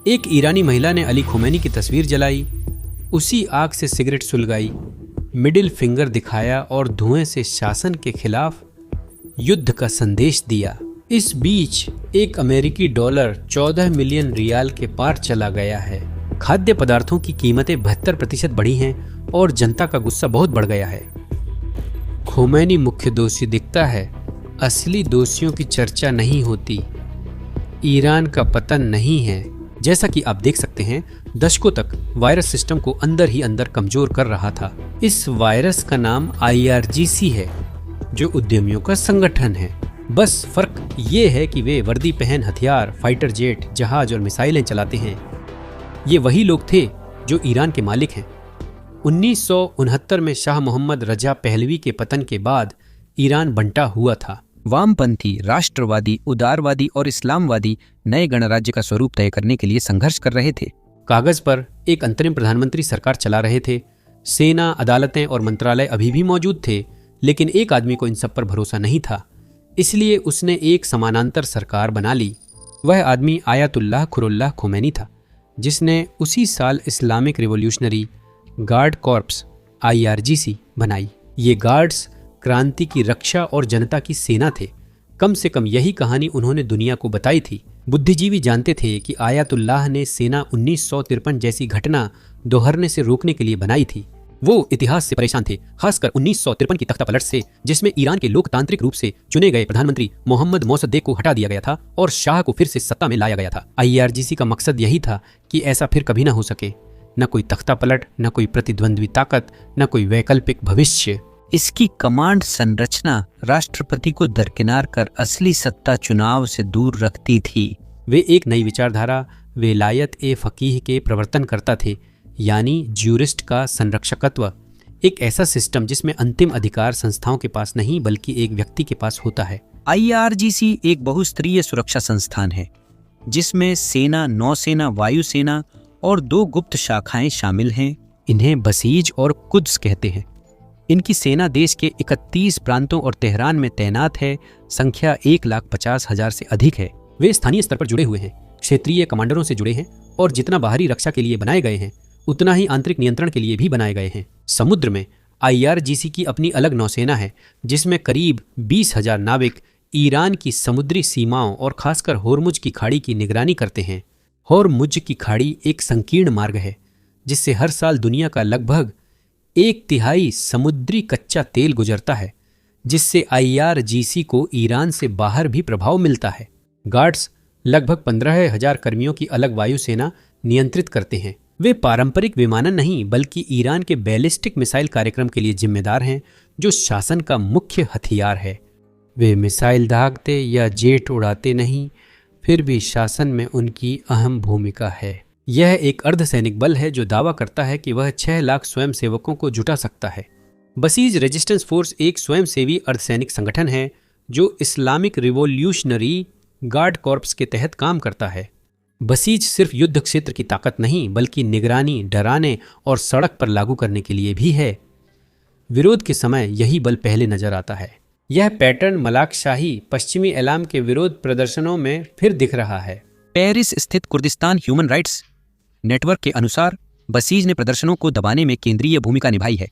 एक ईरानी महिला ने अली खुमैनी की तस्वीर जलाई, उसी आग से सिगरेट सुलगाई, मिडिल फिंगर दिखाया और धुएं से शासन के खिलाफ युद्ध का संदेश दिया। इस बीच एक अमेरिकी डॉलर 14 मिलियन रियाल के पार चला गया है। खाद्य पदार्थों की कीमतें 72% बढ़ी हैं और जनता का गुस्सा बहुत बढ़ गया है। खुमैनी मुख्य दोषी दिखता है, असली दोषियों की चर्चा नहीं होती। ईरान का पतन नहीं है। जैसा कि आप देख सकते हैं, दशकों तक वायरस सिस्टम को अंदर ही अंदर कमजोर कर रहा था। इस वायरस का नाम IRGC है, जो उद्यमियों का संगठन है। बस फर्क ये है कि वे वर्दी पहन हथियार, फाइटर जेट, जहाज और मिसाइलें चलाते हैं। ये वही लोग थे जो ईरान के मालिक हैं। 1969 में शाह मोहम्मद रजा पहलवी के पतन के बाद ईरान बंटा हुआ था। वामपंथी, राष्ट्रवादी, उदारवादी और इस्लामवादी नए गणराज्य का स्वरूप तय करने के लिए संघर्ष कर रहे थे। कागज पर एक अंतरिम प्रधानमंत्री सरकार चला रहे थे। सेना, अदालतें और मंत्रालय अभी भी मौजूद थे, लेकिन एक आदमी को इन सब पर भरोसा नहीं था। इसलिए उसने एक समानांतर सरकार बना ली। वह आदमी आयतुल्लाह खुरुल्लाह खुमैनी था, जिसने उसी साल Islamic revolutionary guard corps IRGC बनाई। ये गार्ड्स क्रांति की रक्षा और जनता की सेना थे। कम से कम यही कहानी उन्होंने दुनिया को बताई थी। बुद्धिजीवी जानते थे कि आयतुल्लाह ने सेना 1953 जैसी घटना दोहरने से रोकने के लिए बनाई थी। वो इतिहास से परेशान थे, खासकर 1953 की तख्तापलट से, जिसमें ईरान के लोकतांत्रिक रूप से चुने गए प्रधानमंत्री मोहम्मद मोसद्देक को हटा दिया गया था और शाह को फिर से सत्ता में लाया गया था। IRGC का मकसद यही था कि ऐसा फिर कभी ना हो सके। न कोई तख्तापलट, न कोई प्रतिद्वंद्वी ताकत, न कोई वैकल्पिक भविष्य। इसकी कमांड संरचना राष्ट्रपति को दरकिनार कर असली सत्ता चुनाव से दूर रखती थी। वे एक नई विचारधारा वेलायत ए फकीह के प्रवर्तन करता थे, यानी ज्यूरिस्ट का संरक्षकत्व। एक ऐसा सिस्टम जिसमें अंतिम अधिकार संस्थाओं के पास नहीं बल्कि एक व्यक्ति के पास होता है। IRGC एक बहुस्तरीय सुरक्षा संस्थान है, जिसमें सेना, नौसेना, वायुसेना और 2 गुप्त शाखाएं शामिल हैं। इन्हें बसीज और कुद्स कहते हैं। इनकी सेना देश के 31 प्रांतों और तेहरान में तैनात है। संख्या 1,50,000 से अधिक है। वे स्थानीय स्तर पर जुड़े हुए हैं, क्षेत्रीय कमांडरों से जुड़े हैं और जितना बाहरी रक्षा के लिए बनाए गए हैं, उतना ही आंतरिक नियंत्रण के लिए भी बनाए गए हैं। समुद्र में IRGC की अपनी अलग नौसेना है, जिसमें करीब 20,000 नाविक ईरान की समुद्री सीमाओं और खासकर होर्मुज की खाड़ी की निगरानी करते हैं। होर्मुज की खाड़ी एक संकीर्ण मार्ग है, जिससे हर साल दुनिया का लगभग 1/3 समुद्री कच्चा तेल गुजरता है, जिससे IRGC को ईरान से बाहर भी प्रभाव मिलता है। गार्ड्स लगभग 15,000 कर्मियों की अलग वायुसेना नियंत्रित करते हैं। वे पारंपरिक विमानन नहीं बल्कि ईरान के बैलिस्टिक मिसाइल कार्यक्रम के लिए जिम्मेदार हैं, जो शासन का मुख्य हथियार है। वे मिसाइल दागते या जेट उड़ाते नहीं, फिर भी शासन में उनकी अहम भूमिका है। यह एक अर्धसैनिक बल है जो दावा करता है कि वह 6 लाख स्वयंसेवकों को जुटा सकता है। बसीज रेजिस्टेंस फोर्स एक स्वयंसेवी अर्धसैनिक संगठन है जो इस्लामिक रिवॉल्यूशनरी गार्ड कॉर्प्स के तहत काम करता है। बसीज सिर्फ युद्ध क्षेत्र की ताकत नहीं बल्कि निगरानी, डराने और सड़क पर लागू करने के लिए भी है। विरोध के समय यही बल पहले नजर आता है। यह पैटर्न मलाकशाही पश्चिमी एलाम के विरोध प्रदर्शनों में फिर दिख रहा है। पेरिस स्थित कुर्दिस्तान ह्यूमन राइट्स नेटवर्क के अनुसार बसीज ने प्रदर्शनों को दबाने में केंद्रीय भूमिका निभाई है।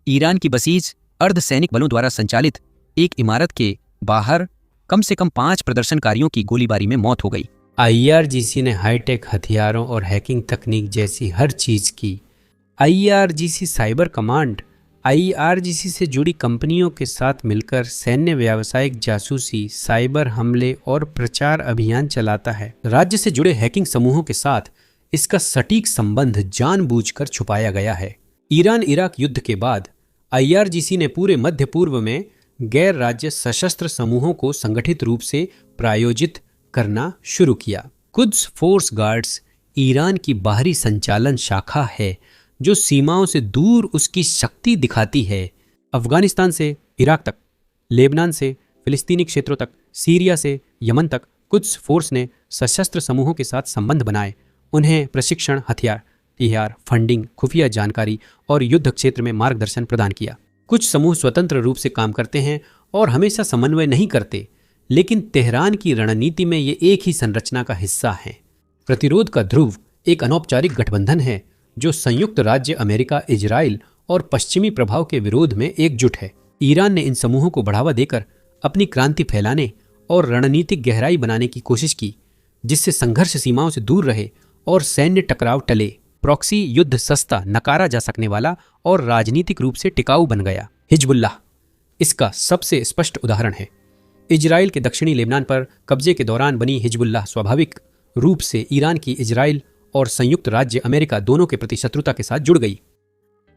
ईरान की बसीज अर्धसैनिक बलों द्वारा संचालित एक इमारत के बाहर कम से कम 5 प्रदर्शनकारियों की गोलीबारी में मौत हो गई। IRGC ने हाईटेक हथियारों और हैकिंग तकनीक जैसी हर चीज की। IRGC साइबर कमांड IRGC से जुड़ी कंपनियों के साथ मिलकर सैन्य, व्यावसायिक जासूसी, साइबर हमले और प्रचार अभियान चलाता है। राज्य से जुड़े हैकिंग समूहों के साथ इसका सटीक संबंध जानबूझकर छुपाया गया है। ईरान इराक युद्ध के बाद IRGC ने पूरे मध्य पूर्व में गैर राज्य सशस्त्र समूहों को संगठित रूप से प्रायोजित करना शुरू किया। कुद्स फोर्स गार्ड्स ईरान की बाहरी संचालन शाखा है जो सीमाओं से दूर उसकी शक्ति दिखाती है। अफगानिस्तान से इराक तक, लेबनान से फिलिस्तीनी क्षेत्रों तक, सीरिया से यमन तक कुद्स फोर्स ने सशस्त्र समूहों के साथ संबंध बनाए, उन्हें प्रशिक्षण, हथियार, फंडिंग, खुफिया जानकारी और युद्ध क्षेत्र में मार्गदर्शन प्रदान किया। कुछ समूह स्वतंत्र रूप से काम करते हैं और हमेशा समन्वय नहीं करते, लेकिन तेहरान की रणनीति में ये एक ही संरचना का हिस्सा हैं। प्रतिरोध का ध्रुव एक अनौपचारिक गठबंधन है जो संयुक्त राज्य अमेरिका, इजराइल और पश्चिमी प्रभाव के विरोध में एकजुट है। ईरान ने इन समूहों को बढ़ावा देकर अपनी क्रांति फैलाने और रणनीतिक गहराई बनाने की कोशिश की, जिससे संघर्ष सीमाओं से दूर रहे और सैन्य टकराव टले। प्रॉक्सी युद्ध सस्ता, नकारा जा सकने वाला और राजनीतिक रूप से टिकाऊ बन गया। हिजबुल्लाह इसका सबसे स्पष्ट उदाहरण है। इजराइल के दक्षिणी लेबनान पर कब्जे के दौरान बनी हिजबुल्लाह स्वाभाविक रूप से ईरान की इजराइल और संयुक्त राज्य अमेरिका दोनों के प्रति शत्रुता के साथ जुड़ गई।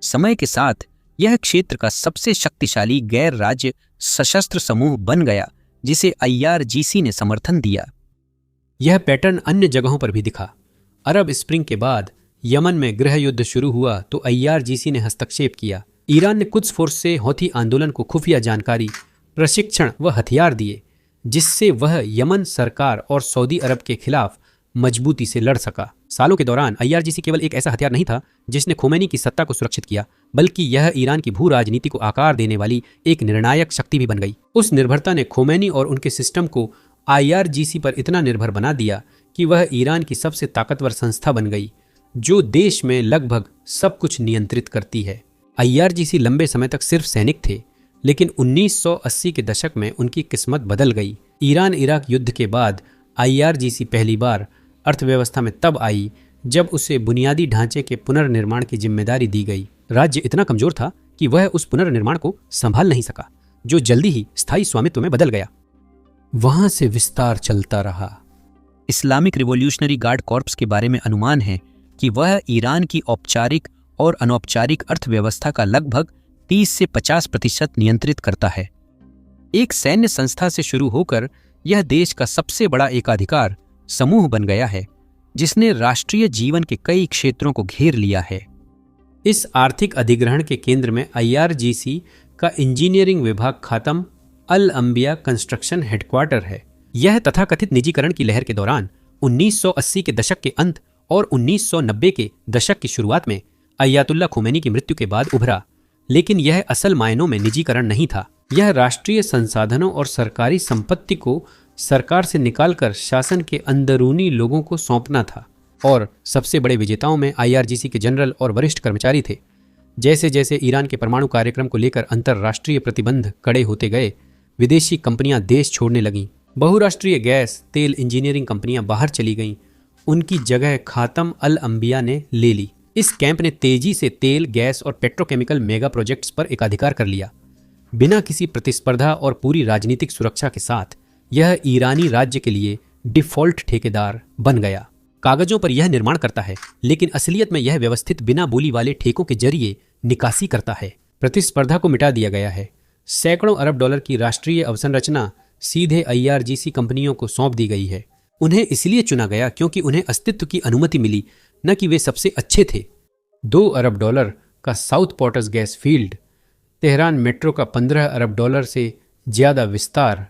समय के साथ यह क्षेत्र का सबसे शक्तिशाली गैर राज्य सशस्त्र समूह बन गया, जिसे IRGC ने समर्थन दिया। यह पैटर्न अन्य जगहों पर भी दिखा। अरब स्प्रिंग के बाद यमन में गृह युद्ध शुरू हुआ तो IRGC ने हस्तक्षेप किया। ईरान ने कुद्स फोर्स से हौथी आंदोलन को खुफिया जानकारी, प्रशिक्षण व हथियार दिए, जिससे वह यमन सरकार और सऊदी अरब के खिलाफ मजबूती से लड़ सका। सालों के दौरान IRGC केवल एक ऐसा हथियार नहीं था जिसने खोमेनी की सत्ता को सुरक्षित किया, बल्कि यह ईरान की भू राजनीति को आकार देने वाली एक निर्णायक शक्ति भी बन गई। उस निर्भरता ने खोमेनी और उनके सिस्टम को IRGC पर इतना निर्भर बना दिया कि वह ईरान की सबसे ताकतवर संस्था बन गई, जो देश में लगभग सब कुछ नियंत्रित करती है। IRGC लंबे समय तक सिर्फ सैनिक थे, लेकिन 1980 के दशक में उनकी किस्मत बदल गई। ईरान इराक युद्ध के बाद IRGC पहली बार अर्थव्यवस्था में तब आई जब उसे बुनियादी ढांचे के पुनर्निर्माण की जिम्मेदारी दी गई। राज्य इतना कमजोर था कि वह उस पुनर्निर्माण को संभाल नहीं सका, जो जल्दी ही स्थायी स्वामित्व में बदल गया। वहां से विस्तार चलता रहा। इस्लामिक रिवॉल्यूशनरी गार्ड कॉर्प्स के बारे में अनुमान है कि वह ईरान की औपचारिक और अनौपचारिक अर्थव्यवस्था का लगभग 30 से 50% नियंत्रित करता है। एक सैन्य संस्था से शुरू होकर यह देश का सबसे बड़ा एकाधिकार समूह बन गया है, जिसने राष्ट्रीय जीवन के कई क्षेत्रों को घेर लिया है। इस आर्थिक अधिग्रहण के केंद्र में IRGC का इंजीनियरिंग विभाग खातम अल अंबिया कंस्ट्रक्शन हेडक्वार्टर है। यह तथाकथित निजीकरण की लहर के दौरान 1980 के दशक के अंत और 1990 के दशक की शुरुआत में अयतुल्ला खोमेनी की मृत्यु के बाद उभरा, लेकिन यह असल मायनों में निजीकरण नहीं था। यह राष्ट्रीय संसाधनों और सरकारी संपत्ति को सरकार से निकालकर शासन के अंदरूनी लोगों को सौंपना था। और सबसे बड़े विजेताओं में IRGC के जनरल और वरिष्ठ कर्मचारी थे। जैसे जैसे ईरान के परमाणु कार्यक्रम को लेकर अंतर्राष्ट्रीय प्रतिबंध कड़े होते गए, विदेशी कंपनियां देश छोड़ने लगीं। बहुराष्ट्रीय गैस, तेल, इंजीनियरिंग कंपनियां बाहर चली गईं। उनकी जगह खातम अल अंबिया ने ले ली। इस कैंप ने तेजी से तेल, गैस और पेट्रोकेमिकल मेगा प्रोजेक्ट्स पर एकाधिकार कर लिया। बिना किसी प्रतिस्पर्धा और पूरी राजनीतिक सुरक्षा के साथ यह ईरानी राज्य के लिए डिफॉल्ट ठेकेदार बन गया। कागजों पर यह निर्माण करता है, लेकिन असलियत में यह व्यवस्थित बिना बोली वाले ठेकों के जरिए निकासी करता है। प्रतिस्पर्धा को मिटा दिया गया है। सैकड़ों अरब डॉलर की राष्ट्रीय अवसंरचना सीधे IRGC कंपनियों को सौंप दी गई है। उन्हें इसलिए चुना गया क्योंकि उन्हें अस्तित्व की अनुमति मिली, न कि वे सबसे अच्छे थे। 2 अरब डॉलर का South Pars gas field, Tehran metro का 15 अरब डॉलर से ज्यादा विस्तार,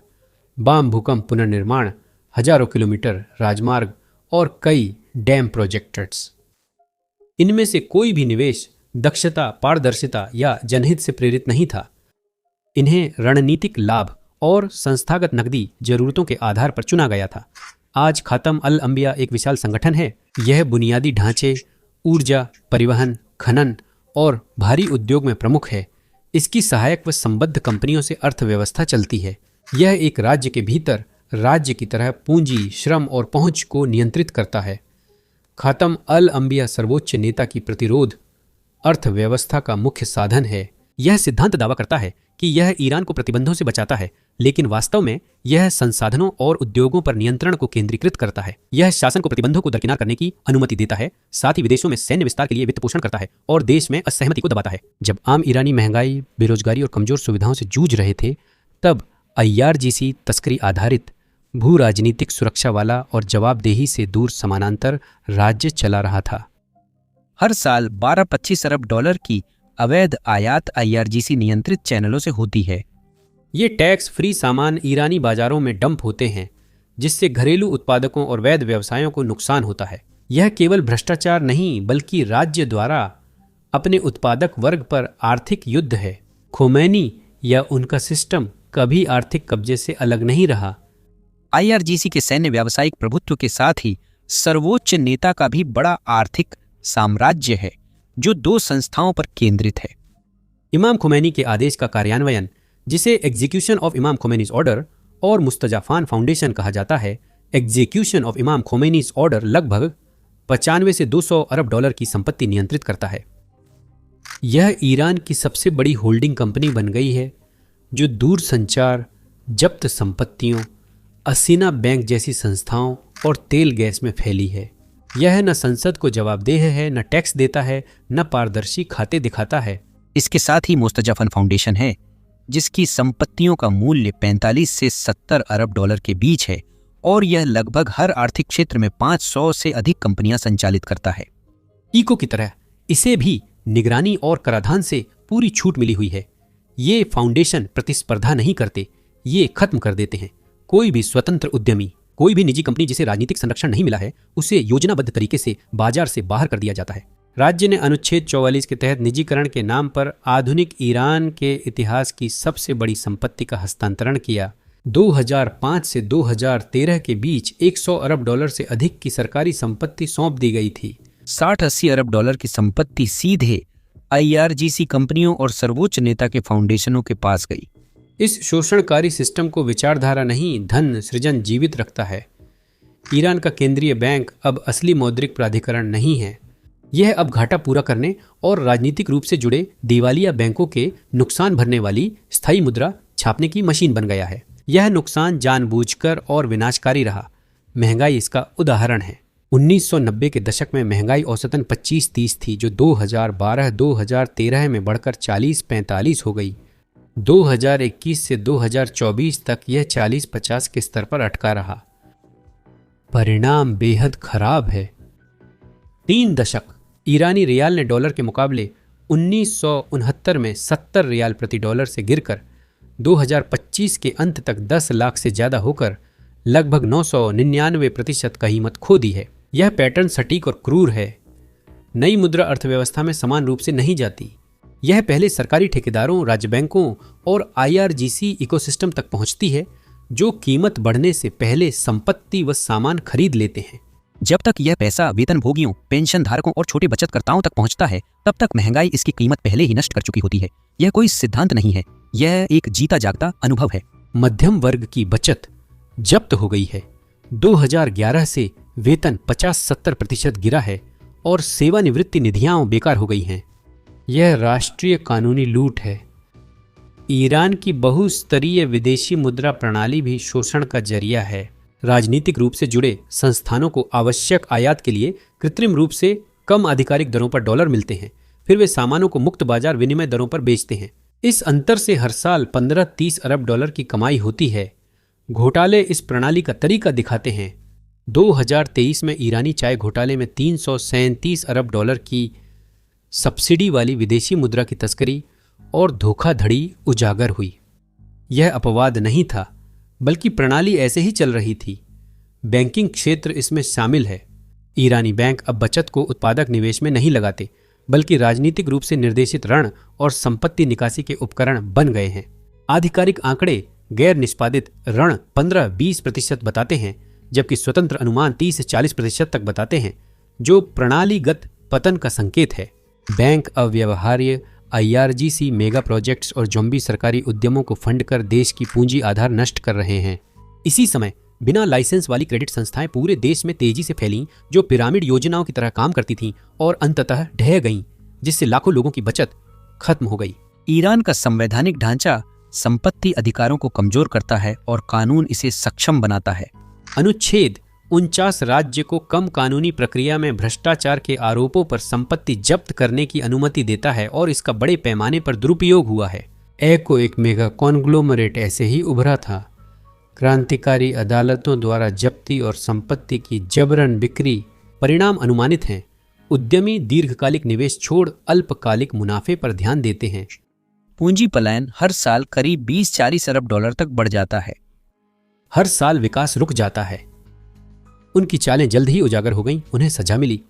बाम भूकंप पुनर्निर्माण, हजारों किलोमीटर राजमार्ग और कई डैम प्रोजेक्ट्स। इनमें से कोई भी निवेश दक्षता, पारदर्शिता या जनहित से प्रेरित नहीं था। इन्हें रणनीतिक लाभ और संस्थागत नकदी जरूरतों के आधार पर चुना गया था। आज खातम अल अंबिया एक विशाल संगठन है। यह बुनियादी ढांचे, ऊर्जा, परिवहन, खनन और भारी उद्योग में प्रमुख है। इसकी सहायक व संबद्ध कंपनियों से अर्थव्यवस्था चलती है। यह एक राज्य के भीतर राज्य की तरह पूंजी, श्रम और पहुंच को नियंत्रित करता है। खातम अल अंबिया सर्वोच्च नेता की प्रतिरोध अर्थव्यवस्था का मुख्य साधन है। यह सिद्धांत दावा करता है कि यह ईरान को प्रतिबंधों से बचाता है, लेकिन वास्तव में यह संसाधनों और उद्योगों पर नियंत्रण को केंद्रीकृत करता है। यह शासन को प्रतिबंधों को दरकिनार करने की अनुमति देता है, साथ ही विदेशों में सैन्य विस्तार के लिए वित्त पोषण करता है और देश में असहमति को दबाता है। जब आम ईरानी महंगाई, बेरोजगारी और कमजोर सुविधाओं से जूझ रहे थे, तब IRGC तस्करी आधारित, भू राजनीतिक सुरक्षा वाला और जवाबदेही से दूर समानांतर राज्य चला रहा था। हर साल 12-25 अरब डॉलर की अवैध आयात IRGC नियंत्रित चैनलों से होती है। ये टैक्स फ्री सामान ईरानी बाजारों में डंप होते हैं, जिससे घरेलू उत्पादकों और वैध व्यवसायों को नुकसान होता है। यह केवल भ्रष्टाचार नहीं, बल्कि राज्य द्वारा अपने उत्पादक वर्ग पर आर्थिक युद्ध है। खोमैनी या उनका सिस्टम कभी आर्थिक कब्जे से अलग नहीं रहा। IRGC के सैन्य व्यावसायिक प्रभुत्व के साथ ही सर्वोच्च नेता का भी बड़ा आर्थिक साम्राज्य है जो 2 संस्थाओं पर केंद्रित है। इमाम खुमैनी के आदेश का कार्यान्वयन, जिसे एग्जीक्यूशन ऑफ इमाम खोमेनीज ऑर्डर और मुस्तजाफान फाउंडेशन कहा जाता है, एग्जीक्यूशन ऑफ इमाम खोमेनीज ऑर्डर लगभग 95 से 200 अरब डॉलर की संपत्ति नियंत्रित करता है। यह ईरान की सबसे बड़ी होल्डिंग कंपनी बन गई है जो दूर संचार, जब्त संपत्तियों, असीना बैंक जैसी संस्थाओं और तेल गैस में फैली है। यह न संसद को जवाबदेह है, न टैक्स देता है, न पारदर्शी खाते दिखाता है। इसके साथ ही मुस्तजाफन फाउंडेशन है जिसकी संपत्तियों का मूल्य 45 से 70 अरब डॉलर के बीच है और यह लगभग हर आर्थिक क्षेत्र में 500 से अधिक कंपनियां संचालित करता है। इको की तरह इसे भी निगरानी और कराधान से पूरी छूट मिली हुई है। ये फाउंडेशन प्रतिस्पर्धा नहीं करते, ये खत्म कर देते हैं। कोई भी स्वतंत्र उद्यमी, कोई भी निजी कंपनी जिसे राजनीतिक संरक्षण नहीं मिला है, उसे योजनाबद्ध तरीके से बाजार से बाहर कर दिया जाता है। राज्य ने अनुच्छेद 44 के तहत निजीकरण के नाम पर आधुनिक ईरान के इतिहास की सबसे बड़ी संपत्ति का हस्तांतरण किया। 2005 से 2013 के बीच 100 अरब डॉलर से अधिक की सरकारी संपत्ति सौंप दी गई थी। 60-80 अरब डॉलर की संपत्ति सीधे IRGC कंपनियों और सर्वोच्च नेता के फाउंडेशनों के पास गई। इस शोषणकारी सिस्टम को विचारधारा नहीं, धन सृजन जीवित रखता है। ईरान का केंद्रीय बैंक अब असली मौद्रिक प्राधिकरण नहीं है। यह अब घाटा पूरा करने और राजनीतिक रूप से जुड़े दिवालिया बैंकों के नुकसान भरने वाली स्थायी मुद्रा छापने की मशीन बन गया है। यह नुकसान जानबूझकर और विनाशकारी रहा। महंगाई इसका उदाहरण है। 1990 के दशक में महंगाई औसतन 25-30 थी, जो 2012-2013 में बढ़कर 40-45 हो गई। 2021 से 2024 तक यह 40-50 के स्तर पर अटका रहा। परिणाम बेहद खराब है। 3 दशक ईरानी रियाल ने डॉलर के मुकाबले 1969 में 70 रियाल प्रति डॉलर से गिरकर 2025 के अंत तक 10 लाख से ज्यादा होकर लगभग 999% का कीमत खो दी है। यह पैटर्न सटीक और क्रूर है। नई मुद्रा अर्थव्यवस्था में समान रूप से नहीं जाती। यह पहले सरकारी ठेकेदारों, राज्य बैंकों और IRGC इकोसिस्टम तक पहुंचती है, जो कीमत बढ़ने से पहले संपत्ति व सामान खरीद लेते हैं। जब तक यह पैसा वेतनभोगियों, पेंशन धारकों और छोटे बचतकर्ताओं तक पहुंचता है, तब तक महंगाई इसकी कीमत पहले ही नष्ट कर चुकी होती है। यह कोई सिद्धांत नहीं है, यह एक जीता जागता अनुभव है। मध्यम वर्ग की बचत जब्त हो गई है। 2011 से वेतन 50-70% गिरा है और सेवानिवृत्ति निधियां बेकार हो गई हैं। यह राष्ट्रीय कानूनी लूट है। ईरान की बहुस्तरीय विदेशी मुद्रा प्रणाली भी शोषण का जरिया है। राजनीतिक रूप से जुड़े संस्थानों को आवश्यक आयात के लिए कृत्रिम रूप से कम आधिकारिक दरों पर डॉलर मिलते हैं, फिर वे सामानों को मुक्त बाजार विनिमय दरों पर बेचते हैं। इस अंतर से हर साल 15-30 अरब डॉलर की कमाई होती है। घोटाले इस प्रणाली का तरीका दिखाते हैं। 2023 में ईरानी चाय घोटाले में 337 अरब डॉलर की सब्सिडी वाली विदेशी मुद्रा की तस्करी और धोखाधड़ी उजागर हुई। यह अपवाद नहीं था, बल्कि प्रणाली ऐसे ही चल रही थी। बैंकिंग क्षेत्र इसमें शामिल है। ईरानी बैंक अब बचत को उत्पादक निवेश में नहीं लगाते, बल्कि राजनीतिक रूप से निर्देशित ऋण और संपत्ति निकासी के उपकरण बन गए हैं। आधिकारिक आंकड़े गैर निष्पादित ऋण 15-20% बताते हैं, जबकि स्वतंत्र अनुमान 30-40% तक बताते हैं, जो प्रणालीगत पतन का संकेत है। बैंक अव्यवहार्य, IRGC मेगा प्रोजेक्ट्स और जोम्बी सरकारी उद्यमों को फंड कर देश की पूंजी आधार नष्ट कर रहे हैं। इसी समय बिना लाइसेंस वाली क्रेडिट संस्थाएं पूरे देश में तेजी से फैलीं, जो पिरामिड योजनाओं की तरह काम करती थीं और अंततः ढह गईं, जिससे लाखों लोगों की बचत खत्म हो गई। ईरान का संवैधानिक ढांचा संपत्ति अधिकारों को कमजोर करता है और कानून इसे सक्षम बनाता है। अनुच्छेद 49 राज्य को कम कानूनी प्रक्रिया में भ्रष्टाचार के आरोपों पर संपत्ति जब्त करने की अनुमति देता है और इसका बड़े पैमाने पर दुरुपयोग हुआ है। को एक मेगा कॉन्ग्लोमरेट ऐसे ही उभरा था। क्रांतिकारी अदालतों द्वारा जब्ती और संपत्ति की जबरन बिक्री। परिणाम अनुमानित हैं। उद्यमी दीर्घकालिक निवेश छोड़ अल्पकालिक मुनाफे पर ध्यान देते हैं। पूंजी पलायन हर साल करीब 20-40 अरब डॉलर तक बढ़ जाता है। हर साल विकास रुक जाता है। उनकी चालें जल्द ही उजागर हो गईं, उन्हें सजा मिली।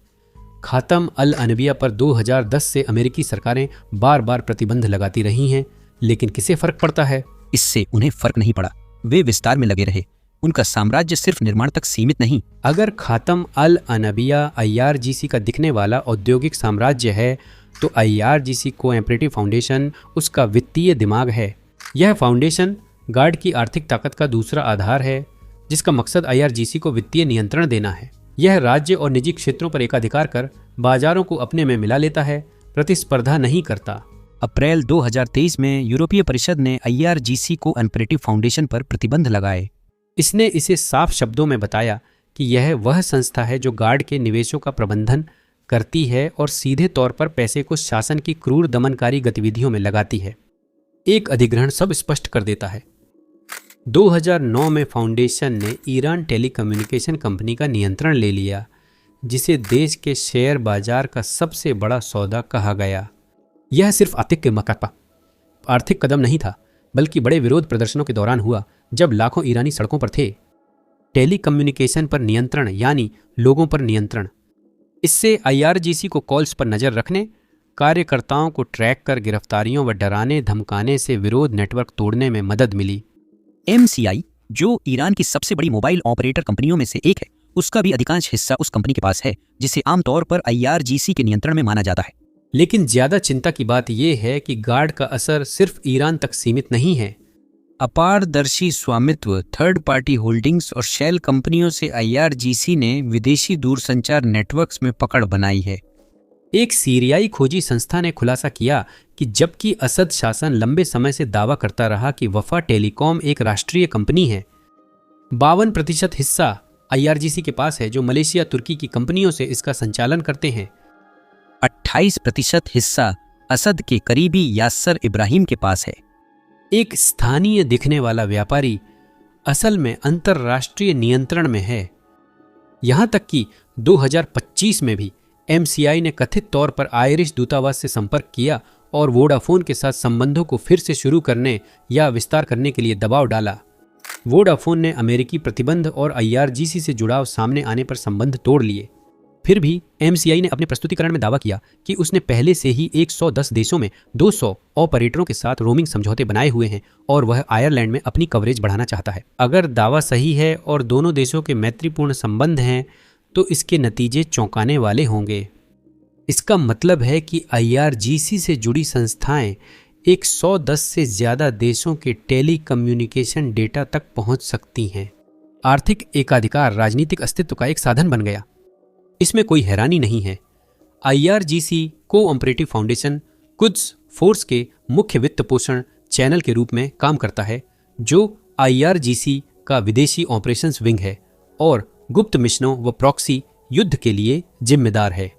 खातम अल अनबिया पर 2010 से अमेरिकी सरकारें बार बार प्रतिबंध लगाती रही हैं, लेकिन किसे फर्क पड़ता है? इससे उन्हें फर्क नहीं पड़ा। वे विस्तार में लगे रहे। उनका साम्राज्य सिर्फ निर्माण तक सीमित नहीं। अगर खातम अल अनबिया IRGC का दिखने वाला औद्योगिक साम्राज्य है तो IRGC कोऑपरेटिव फाउंडेशन उसका वित्तीय दिमाग है। यह फाउंडेशन गार्ड की आर्थिक ताकत का दूसरा आधार है, जिसका मकसद IRGC को वित्तीय नियंत्रण देना है। यह राज्य और निजी क्षेत्रों पर एकाधिकार कर बाजारों को अपने में मिला लेता है, प्रतिस्पर्धा नहीं करता। अप्रैल 2023 में यूरोपीय परिषद ने IRGC को ऑपरेटिव फाउंडेशन पर प्रतिबंध लगाए। इसने इसे साफ शब्दों में बताया कि यह वह संस्था है जो गार्ड के निवेशों का प्रबंधन करती है और सीधे तौर पर पैसे को शासन की क्रूर दमनकारी गतिविधियों में लगाती है। एक अधिग्रहण सब स्पष्ट कर देता है। 2009 में फाउंडेशन ने ईरान टेलीकम्युनिकेशन कंपनी का नियंत्रण ले लिया, जिसे देश के शेयर बाजार का सबसे बड़ा सौदा कहा गया। यह सिर्फ आर्थिक कदम नहीं था, बल्कि बड़े विरोध प्रदर्शनों के दौरान हुआ, जब लाखों ईरानी सड़कों पर थे। टेलीकम्युनिकेशन पर नियंत्रण यानी लोगों पर नियंत्रण। इससे IRGC को कॉल्स पर नजर रखने, कार्यकर्ताओं को ट्रैक कर गिरफ्तारियों व डराने धमकाने से विरोध नेटवर्क तोड़ने में मदद मिली। MCI, जो ईरान की सबसे बड़ी मोबाइल ऑपरेटर कंपनियों में से एक है, उसका भी अधिकांश हिस्सा उस कंपनी के पास है, जिसे आमतौर पर IRGC के नियंत्रण में माना जाता है। लेकिन ज्यादा चिंता की बात यह है कि गार्ड का असर सिर्फ ईरान तक सीमित नहीं है। अपारदर्शी स्वामित्व, थर्ड पार्टी होल्डिंग्स और शेल कंपनियों से IRGC ने विदेशी दूरसंचार नेटवर्क्स में पकड़ बनाई है। एक सीरियाई खोजी संस्था ने खुलासा किया कि जबकि असद शासन लंबे समय से दावा करता रहा कि वफा टेलीकॉम एक राष्ट्रीय कंपनी है, 52% हिस्सा IRGC के पास है, जो मलेशिया तुर्की की कंपनियों से इसका संचालन करते हैं। 28% हिस्सा असद के करीबी यासर इब्राहिम के पास है। एक स्थानीय दिखने वाला व्यापारी असल में अंतरराष्ट्रीय नियंत्रण में है। यहां तक कि 2025 में भी MCI ने कथित तौर पर आयरिश दूतावास से संपर्क किया और वोडाफोन के साथ संबंधों को फिर से शुरू करने या विस्तार करने के लिए दबाव डाला। वोडाफोन ने अमेरिकी प्रतिबंध और IRGC से जुड़ाव सामने आने पर संबंध तोड़ लिए। फिर भी MCI ने अपने प्रस्तुतिकरण में दावा किया कि उसने पहले से ही 110 देशों में 200 ऑपरेटरों के साथ रोमिंग समझौते बनाए हुए हैं और वह आयरलैंड में अपनी कवरेज बढ़ाना चाहता है। अगर दावा सही है और दोनों देशों के मैत्रीपूर्ण संबंध हैं, तो इसके नतीजे चौंकाने वाले होंगे। इसका मतलब है कि IRGC से जुड़ी संस्थाएं 110 से ज्यादा देशों के टेलीकम्युनिकेशन डेटा तक पहुंच सकती हैं। आर्थिक एकाधिकार राजनीतिक अस्तित्व का एक साधन बन गया। इसमें कोई हैरानी नहीं है। IRGC cooperative foundation Quds force के मुख्य वित्त पोषण चैनल के रूप में काम करता है, जो IRGC का विदेशी ऑपरेशंस विंग है और गुप्त मिशनों व प्रॉक्सी युद्ध के लिए जिम्मेदार है।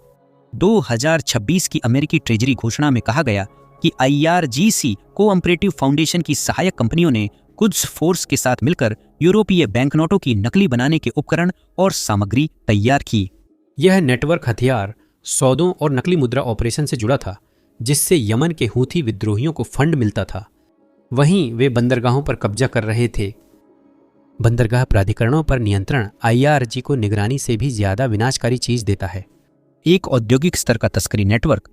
2026 की अमेरिकी ट्रेजरी घोषणा में कहा गया कि IRGC कोऑपरेटिव फाउंडेशन की सहायक कंपनियों ने कुद्स फोर्स के साथ मिलकर यूरोपीय बैंकनोटों की नकली बनाने के उपकरण और सामग्री तैयार की। यह नेटवर्क हथियार, सौदों और नकली मुद्रा ऑपरेशन से जुड़ा था, जिससे यमन के हूथी विद्रोहियों को फंड मिलता था। वहीं वे बंदरगाहों पर कब्जा कर रहे थे। बंदरगाह प्राधिकरणों पर नियंत्रण IRG को निगरानी से भी ज्यादा विनाशकारी चीज देता है। एक औद्योगिक स्तर का तस्करी नेटवर्क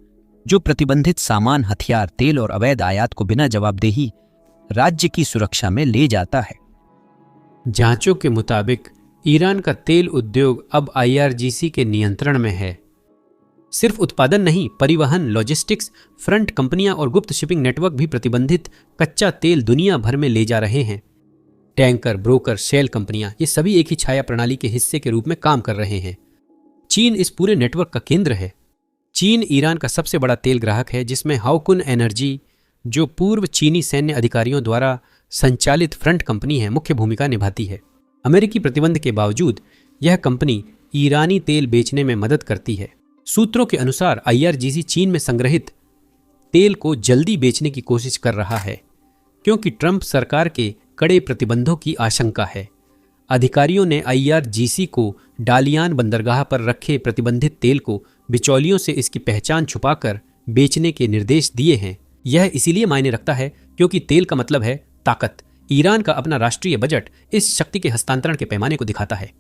जो प्रतिबंधित सामान, हथियार, तेल और अवैध आयात को बिना जवाबदेही राज्य की सुरक्षा में ले जाता है। जांचों के मुताबिक ईरान का तेल उद्योग अब IRGC के नियंत्रण में है। सिर्फ उत्पादन नहीं, परिवहन, लॉजिस्टिक्स, फ्रंट कंपनियां और गुप्त शिपिंग नेटवर्क भी प्रतिबंधित कच्चा तेल दुनिया भर में ले जा रहे हैं। टैंकर, ब्रोकर, शेल कंपनियां, ये सभी एक ही छाया प्रणाली के हिस्से के रूप में काम कर रहे हैं। चीन इस पूरे नेटवर्क का केंद्र है। चीन ईरान का सबसे बड़ा तेल ग्राहक है, जिसमें हाउकुन एनर्जी, जो पूर्व चीनी सैन्य अधिकारियों द्वारा संचालित फ्रंट कंपनी है, मुख्य भूमिका निभाती है। अमेरिकी प्रतिबंध के बावजूद यह कंपनी ईरानी तेल बेचने में मदद करती है। सूत्रों के अनुसार IRGC चीन में संग्रहित तेल को जल्दी बेचने की कोशिश कर रहा है, क्योंकि ट्रंप सरकार के कड़े प्रतिबंधों की आशंका है। अधिकारियों ने IRGC को डालियान बंदरगाह पर रखे प्रतिबंधित तेल को बिचौलियों से इसकी पहचान छुपाकर बेचने के निर्देश दिए हैं। यह इसीलिए मायने रखता है क्योंकि तेल का मतलब है ताकत। ईरान का अपना राष्ट्रीय बजट इस शक्ति के हस्तांतरण के पैमाने को दिखाता है।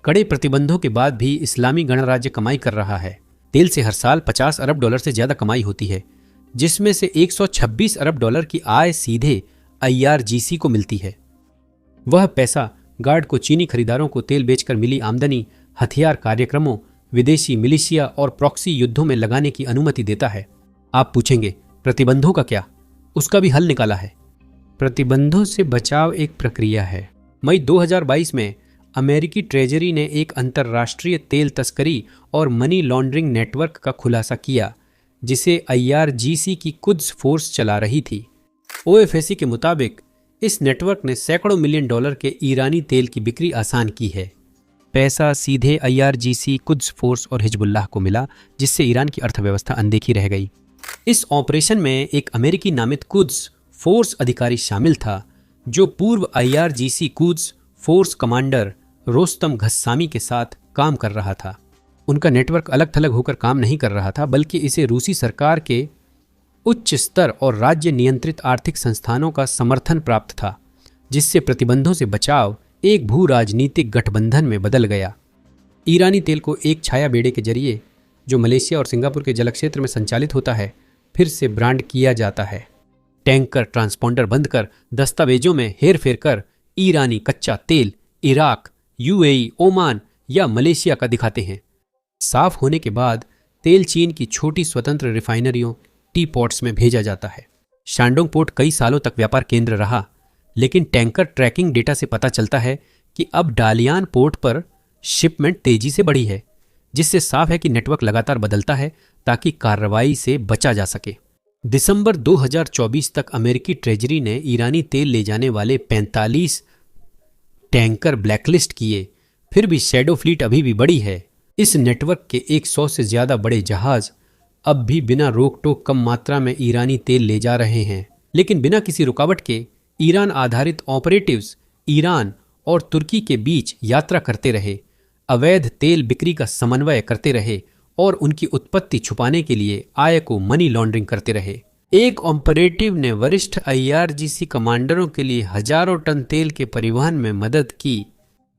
कड़े प्रतिबंधों के बाद भी इस्लामी गणराज्य कमाई कर रहा है। तेल से हर साल $50 अरब से ज्यादा कमाई होती है, जिसमें से $126 अरब की आय सीधे IRGC को मिलती है। वह पैसा गार्ड को चीनी खरीदारों को तेल बेचकर मिली आमदनी हथियार कार्यक्रमों, विदेशी मिलिशिया और प्रॉक्सी युद्धों में लगाने की अनुमति देता है। आप पूछेंगे, प्रतिबंधों का क्या? उसका भी हल निकाला है। प्रतिबंधों से बचाव एक प्रक्रिया है। मई 2022 में अमेरिकी ट्रेजरी ने एक अंतर्राष्ट्रीय तेल तस्करी और मनी लॉन्ड्रिंग नेटवर्क का खुलासा किया, जिसे IRGC की कुद्स फोर्स चला रही थी। OFAC के मुताबिक इस नेटवर्क ने सैकड़ों मिलियन डॉलर के ईरानी तेल की बिक्री आसान की है। पैसा सीधे IRGC, कुद्स फोर्स और हिजबुल्लाह को मिला, जिससे ईरान की अर्थव्यवस्था अनदेखी रह गई। इस ऑपरेशन में एक अमेरिकी नामित कुद्स फोर्स अधिकारी शामिल था, जो पूर्व IRGC Quds force commander Rostam Ghassami के साथ काम कर रहा था। उनका नेटवर्क अलग थलग होकर काम नहीं कर रहा था, बल्कि इसे रूसी सरकार के उच्च स्तर और राज्य नियंत्रित आर्थिक संस्थानों का समर्थन प्राप्त था, जिससे प्रतिबंधों से बचाव एक भू राजनीतिक गठबंधन में बदल गया। ईरानी तेल को एक छाया बेड़े के जरिए, जो मलेशिया और सिंगापुर के जलक्षेत्र में संचालित होता है, फिर से ब्रांड किया जाता है। टैंकर ट्रांसपोंडर बंद कर, दस्तावेजों में हेरफेर कर ईरानी कच्चा तेल इराक, UAE, ओमान या मलेशिया का दिखाते हैं। साफ होने के बाद तेल चीन की छोटी स्वतंत्र रिफाइनरियों, टी पॉट्स में भेजा जाता है। शांडोंग पोर्ट कई सालों तक व्यापार केंद्र रहा, लेकिन टैंकर ट्रैकिंग डेटा से पता चलता है कि अब डालियान पोर्ट पर शिपमेंट तेजी से बढ़ी है, जिससे साफ है कि नेटवर्क लगातार बदलता है ताकि कार्रवाई से बचा जा सके। दिसंबर 2024 तक अमेरिकी ट्रेजरी ने ईरानी तेल ले जाने वाले 45 टैंकर ब्लैकलिस्ट किए। फिर भी शैडो फ्लीट अभी भी बड़ी है। इस नेटवर्क के 100 से ज्यादा बड़े जहाज अब भी बिना रोक टोक कम मात्रा में ईरानी तेल ले जा रहे हैं, लेकिन बिना किसी रुकावट के ईरान आधारित ऑपरेटिव्स ईरान और तुर्की के बीच यात्रा करते रहे, अवैध तेल बिक्री का समन्वय करते रहे और उनकी उत्पत्ति छुपाने के लिए आय को मनी लॉन्ड्रिंग करते रहे। एक ऑपरेटिव ने वरिष्ठ IRGC कमांडरों के लिए हजारों टन तेल के परिवहन में मदद की।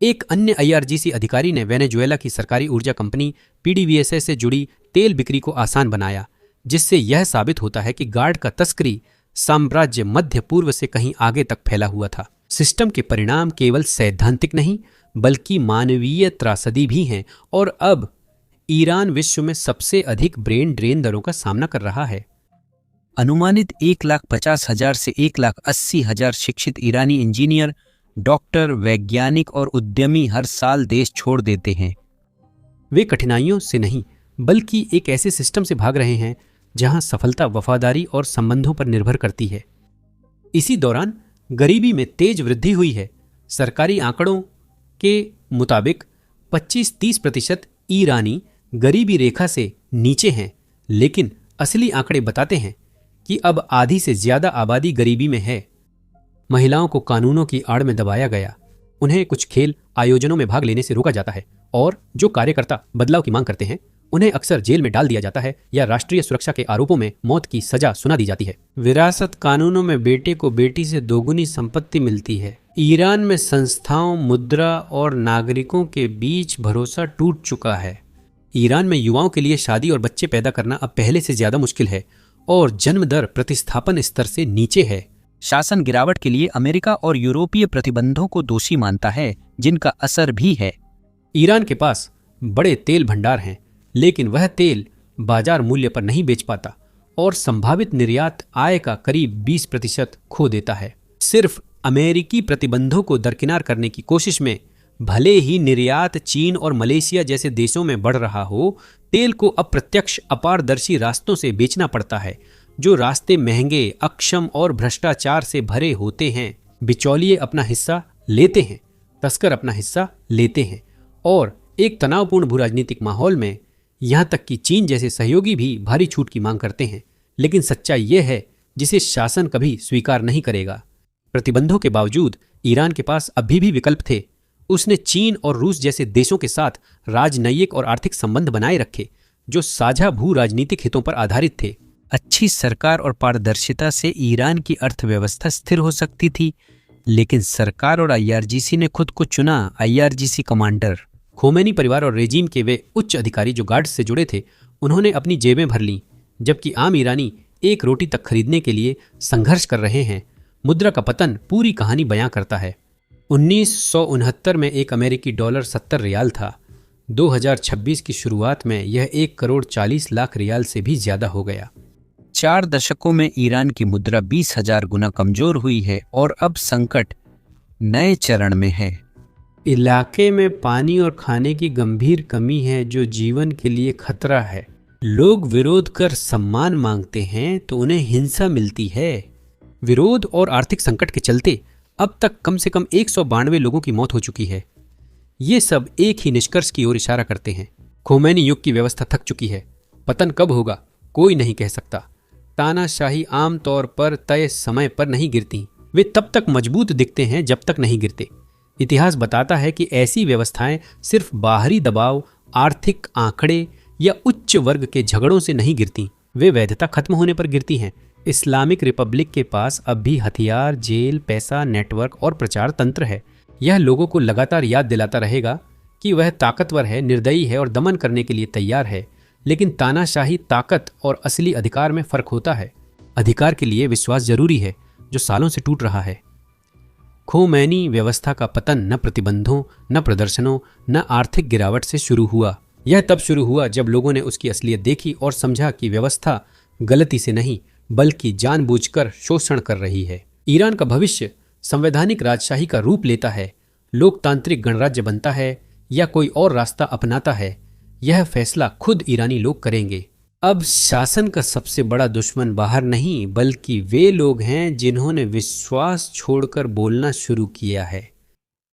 एक अन्य IRGC अधिकारी ने वेनेजुएला की सरकारी ऊर्जा कंपनी PDVSA से जुड़ी तेल बिक्री को आसान बनाया, जिससे यह साबित होता है कि गार्ड का तस्करी साम्राज्य मध्य पूर्व से कहीं आगे तक फैला हुआ था। सिस्टम के परिणाम केवल सैद्धांतिक नहीं बल्कि मानवीय त्रासदी भी हैं, और अब ईरान विश्व में सबसे अधिक ब्रेन ड्रेन दरों का सामना कर रहा है। अनुमानित 1,50,000 से 1,80,000 शिक्षित ईरानी इंजीनियर, डॉक्टर, वैज्ञानिक और उद्यमी हर साल देश छोड़ देते हैं। वे कठिनाइयों से नहीं बल्कि एक ऐसे सिस्टम से भाग रहे हैं जहां सफलता वफादारी और संबंधों पर निर्भर करती है। इसी दौरान गरीबी में तेज वृद्धि हुई है। सरकारी आंकड़ों के मुताबिक 25-30% ईरानी गरीबी रेखा से नीचे हैं, लेकिन असली आंकड़े बताते हैं कि अब आधी से ज्यादा आबादी गरीबी में है। महिलाओं को कानूनों की आड़ में दबाया गया, उन्हें कुछ खेल आयोजनों में भाग लेने से रोका जाता है, और जो कार्यकर्ता बदलाव की मांग करते हैं उन्हें अक्सर जेल में डाल दिया जाता है या राष्ट्रीय सुरक्षा के आरोपों में मौत की सजा सुना दी जाती है। विरासत कानूनों में बेटे को बेटी से दोगुनी संपत्ति मिलती है। ईरान में संस्थाओं, मुद्रा और नागरिकों के बीच भरोसा टूट चुका है। ईरान में युवाओं के लिए शादी और बच्चे पैदा करना अब पहले से ज्यादा मुश्किल है और जन्म दर प्रतिस्थापन स्तर से नीचे है। शासन गिरावट के लिए अमेरिका और यूरोपीय प्रतिबंधों को दोषी मानता है, जिनका असर भी है। ईरान के पास बड़े तेल भंडार हैं, लेकिन वह तेल बाजार मूल्य पर नहीं बेच पाता और संभावित निर्यात आय का करीब 20% खो देता है। सिर्फ अमेरिकी प्रतिबंधों को दरकिनार करने की कोशिश में भले ही निर्यात चीन और मलेशिया जैसे देशों में बढ़ रहा हो, तेल को अप्रत्यक्ष अपारदर्शी रास्तों से बेचना पड़ता है, जो रास्ते महंगे, अक्षम और भ्रष्टाचार से भरे होते हैं। बिचौलिए अपना हिस्सा लेते हैं, तस्कर अपना हिस्सा लेते हैं, और एक तनावपूर्ण भू राजनीतिक माहौल में यहाँ तक कि चीन जैसे सहयोगी भी भारी छूट की मांग करते हैं। लेकिन सच्चाई यह है जिसे शासन कभी स्वीकार नहीं करेगा। प्रतिबंधों के बावजूद ईरान के पास अभी भी विकल्प थे। उसने चीन और रूस जैसे देशों के साथ राजनयिक और आर्थिक संबंध बनाए रखे, जो साझा भू राजनीतिक हितों पर आधारित थे। अच्छी सरकार और पारदर्शिता से ईरान की अर्थव्यवस्था स्थिर हो सकती थी, लेकिन सरकार और IRGC ने खुद को चुना। IRGC कमांडर, खोमेनी परिवार और रेजीम के वे उच्च अधिकारी जो गार्ड से जुड़े थे, उन्होंने अपनी जेबें भर लीं, जबकि आम ईरानी एक रोटी तक खरीदने के लिए संघर्ष कर रहे हैं। मुद्रा का पतन पूरी कहानी बयां करता है। 1969 में एक अमेरिकी डॉलर 70 रियाल था। 2026 की शुरुआत में यह 1,40,40,00,000 रियाल से भी ज्यादा हो गया। 4 दशकों में ईरान की मुद्रा 20,000 गुना कमजोर हुई है और अब संकट नए चरण में है। इलाके में पानी और खाने की गंभीर कमी है जो जीवन के लिए खतरा है। लोग विरोध कर सम्मान मांगते हैं तो उन्हें हिंसा मिलती है। विरोध और आर्थिक संकट के चलते अब तक कम से कम 192 लोगों की मौत हो चुकी है। ये सब एक ही निष्कर्ष की ओर इशारा करते हैं। खोमैनी युग की व्यवस्था थक चुकी है। पतन कब होगा कोई नहीं कह सकता। तानाशाही आमतौर पर तय समय पर नहीं गिरती, वे तब तक मजबूत दिखते हैं जब तक नहीं गिरते। इतिहास बताता है कि ऐसी व्यवस्थाएं सिर्फ बाहरी दबाव, आर्थिक आंकड़े या उच्च वर्ग के झगड़ों से नहीं गिरती, वे वैधता खत्म होने पर गिरती हैं। इस्लामिक रिपब्लिक के पास अब भी हथियार, जेल, पैसा, नेटवर्क और प्रचार तंत्र है। यह लोगों को लगातार याद दिलाता रहेगा कि वह ताकतवर है, निर्दयी है और दमन करने के लिए तैयार है। लेकिन तानाशाही ताकत और असली अधिकार में फर्क होता है। अधिकार के लिए विश्वास जरूरी है जो सालों से टूट रहा है। खोमैनी व्यवस्था का पतन न प्रतिबंधों, न प्रदर्शनों, न आर्थिक गिरावट से शुरू हुआ। यह तब शुरू हुआ जब लोगों ने उसकी असलियत देखी और समझा कि व्यवस्था गलती से नहीं बल्कि जानबूझकर शोषण कर रही है। ईरान का भविष्य संवैधानिक राजशाही का रूप लेता है, लोकतांत्रिक गणराज्य बनता है या कोई और रास्ता अपनाता है, यह फैसला खुद ईरानी लोग करेंगे। अब शासन का सबसे बड़ा दुश्मन बाहर नहीं बल्कि वे लोग हैं जिन्होंने विश्वास छोड़कर बोलना शुरू किया है।